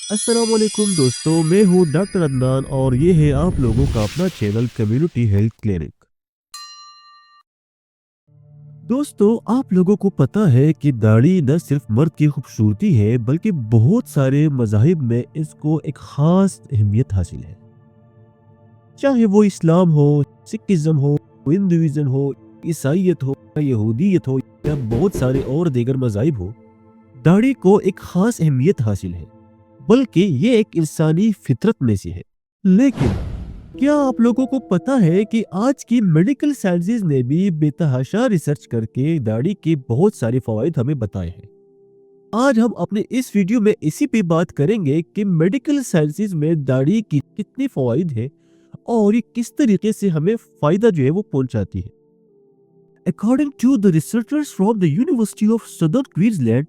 अस्सलाम वालेकुम दोस्तों, मैं हूं डॉक्टर अदनान और ये है आप लोगों का अपना चैनल कम्युनिटी हेल्थ क्लिनिक। दोस्तों, आप लोगों को पता है कि दाढ़ी न सिर्फ मर्द की खूबसूरती है बल्कि बहुत सारे मज़ाहिब में इसको एक ख़ास अहमियत हासिल है। चाहे वो इस्लाम हो, सिखिज़्म हो, हिंदुइज़्म हो, ईसाईयत हो, यहूदियत हो या बहुत सारे और दीगर मज़ाहिब हो, दाढ़ी को एक ख़ास अहमियत हासिल है, बल्कि ये एक इंसानी फितरत में से है। लेकिन क्या आप लोगों को पता है कि आज की मेडिकल साइंसेज ने भी बेतहाशा रिसर्च करके दाढ़ी के बहुत सारे फवायद हमें बताए हैं। आज हम अपने इस वीडियो में इसी पे बात करेंगे कि मेडिकल साइंसेज में दाढ़ी की कितनी फवायद है और ये किस तरीके से हमें फायदा जो है वो पहुंचाती है। According to the researchers from the university of southern Queensland,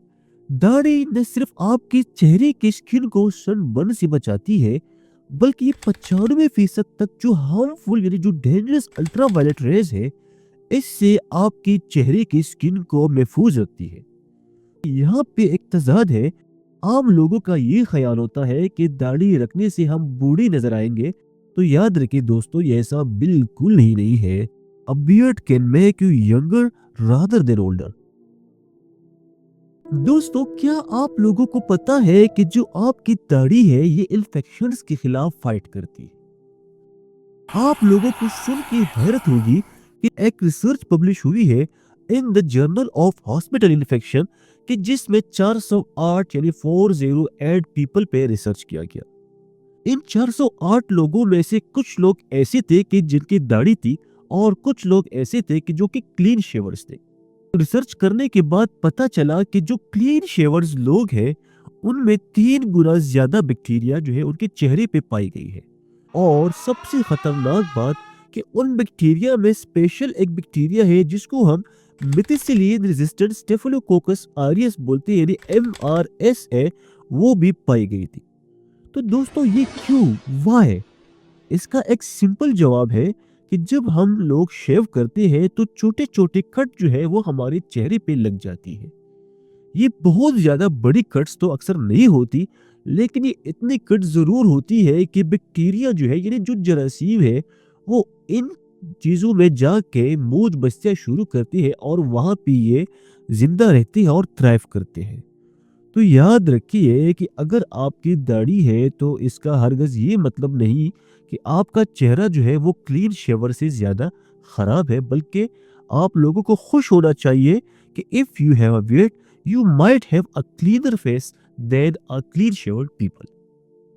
दाढ़ी न सिर्फ आपके चेहरे की स्किन को सनबर्न से बचाती है, बल्कि ये 95% तक जो हार्मफुल यानी जो डेंजरस अल्ट्रावायलेट रेज है, इससे आपकी चेहरे की स्किन को महफूज रखती है। यहाँ पे एक तजाद है। आम लोगों का ये ख्याल होता है कि दाढ़ी रखने से हम बूढ़े नजर आएंगे, तो याद रखिए दोस्तों, ये ऐसा बिल्कुल नहीं है। A beard can make you younger rather than older. दोस्तों, क्या आप लोगों को पता है कि जो आपकी दाढ़ी है ये इन्फेक्शंस के खिलाफ फाइट करती है। आप लोगों को सुन के हैरत होगी कि एक रिसर्च पब्लिश हुई है in the journal of hospital infection कि जिसमें 408 यानी 408 पीपल पे रिसर्च किया गया। इन 408 लोगों में से कुछ लोग ऐसे थे कि जिनकी दाढ़ी थी और कुछ लोग ऐसे थे कि जो कि क्लीन शेवर्स थे। रिसर्च करने के बाद पता चला कि जो क्लीन शेवर्स लोग हैं उनमें 3 गुना ज्यादा बैक्टीरिया जो है उनके चेहरे पे पाई गई है। और सबसे खतरनाक बात कि उन बैक्टीरिया में स्पेशल एक बैक्टीरिया है जिसको हम मिथिसिलिन रेजिस्टेंट स्टेफिलोकोकस ऑरियस बोलते हैं, यानी MRS है, वो भी पाई गई थी। तो दोस्तों, ये क्यों, वाई? इसका एक सिंपल जवाब है कि जब हम लोग शेव करते हैं तो छोटे छोटे कट जो है वो हमारे चेहरे पे लग जाती है। ये बहुत ज्यादा बड़ी कट्स तो अक्सर नहीं होती, लेकिन ये इतनी कट जरूर होती है कि बैक्टीरिया जो है यानी जो जरासीम है वो इन चीजों में जाके मूज बस्तियां शुरू करती है और वहां पे ये जिंदा रहती है और थ्राइव करते हैं। तो याद रखिए कि अगर आपकी दाढ़ी है तो इसका हरगिज़ ये मतलब नहीं कि आपका चेहरा जो है वो क्लीन शेवर से ज़्यादा ख़राब है, बल्कि आप लोगों को खुश होना चाहिए कि if you have a beard you might have a cleaner face then a clean shaved people.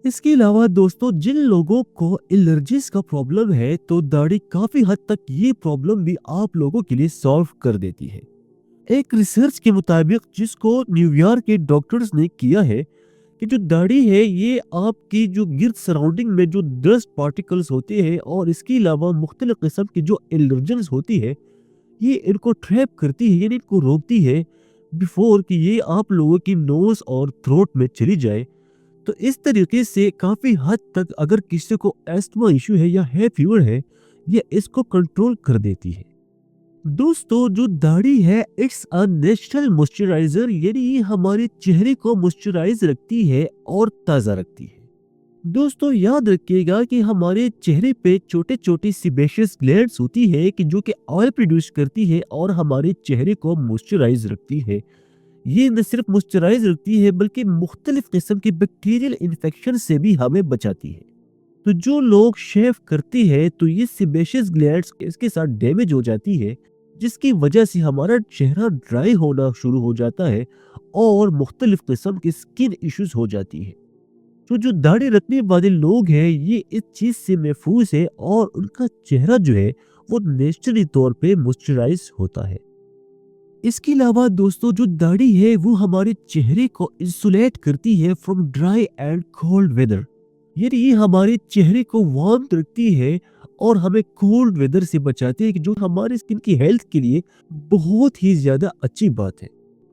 इसके अलावा दोस्तों, जिन लोगों को एलर्जीज का प्रॉब्लम है तो दाढ़ी काफ़ी हद तक ये प्रॉब्लम भी आप लोगों के लिए सॉल्व कर देती है। एक रिसर्च के मुताबिक जिसको न्यूयॉर्क के डॉक्टर्स ने किया है कि जो दाढ़ी है ये आपकी जो गिर्द सराउंडिंग में जो डस्ट पार्टिकल्स होते हैं और इसके अलावा मुख्तलिफ किस्म की जो एलर्जेंस होती है, ये इनको ट्रैप करती है यानी इनको रोकती है बिफोर कि ये आप लोगों की नोज और थ्रोट में चली जाए। तो इस तरीके से काफ़ी हद तक अगर किसी को एस्थमा इशू है या है फीवर है, ये इसको कंट्रोल कर देती है। दोस्तों, जो दाढ़ी है इट्स अ नेचुरल मॉइस्चराइजर, यानी ये हमारे चेहरे को मॉइस्चराइज रखती है और ताज़ा रखती है। दोस्तों, याद रखिएगा कि हमारे चेहरे पे छोटे छोटे सिबेशियस ग्लैंड्स होती है कि जो कि ऑयल प्रोड्यूस करती है और हमारे चेहरे को मॉइस्चराइज रखती है। ये न सिर्फ मॉइस्चराइज रखती है बल्कि मुख्तलिफ किस्म के बैक्टीरियल इन्फेक्शन से भी हमें बचाती है। तो जो लोग शेव करते हैं तो ये सिबेशियस ग्लैंड्स इसके साथ डैमेज हो जाती है, जिसकी वजह से हमारा चेहरा ड्राई होना शुरू हो जाता है और मुख्तलिफ किस्म की स्किन इश्यूज हो जाती है। तो जो दाढ़ी रखने वाले लोग हैं ये इस चीज से महफूज है और उनका चेहरा जो है वो नेचुरली तौर पे मॉइस्चराइज होता है। इसके अलावा दोस्तों, जो दाढ़ी है वो हमारे चेहरे को इंसुलेट करती है from dry and cold weather, यानी ये हमारे चेहरे को वार्म रखती है और हमें कोल्ड वेदर से बचाती है, कि जो हमारे स्किन की हेल्थ के लिए बहुत ही ज्यादा अच्छी बात है।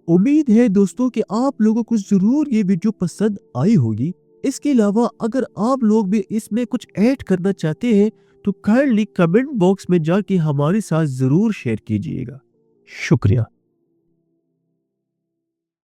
उम्मीद है दोस्तों कि आप लोगों को जरूर ये वीडियो पसंद आई होगी। इसके अलावा अगर आप लोग भी इसमें कुछ ऐड करना चाहते हैं तो काइंडली कमेंट बॉक्स में जाके हमारे साथ जरूर शेयर कीजिएगा। शुक्रिया।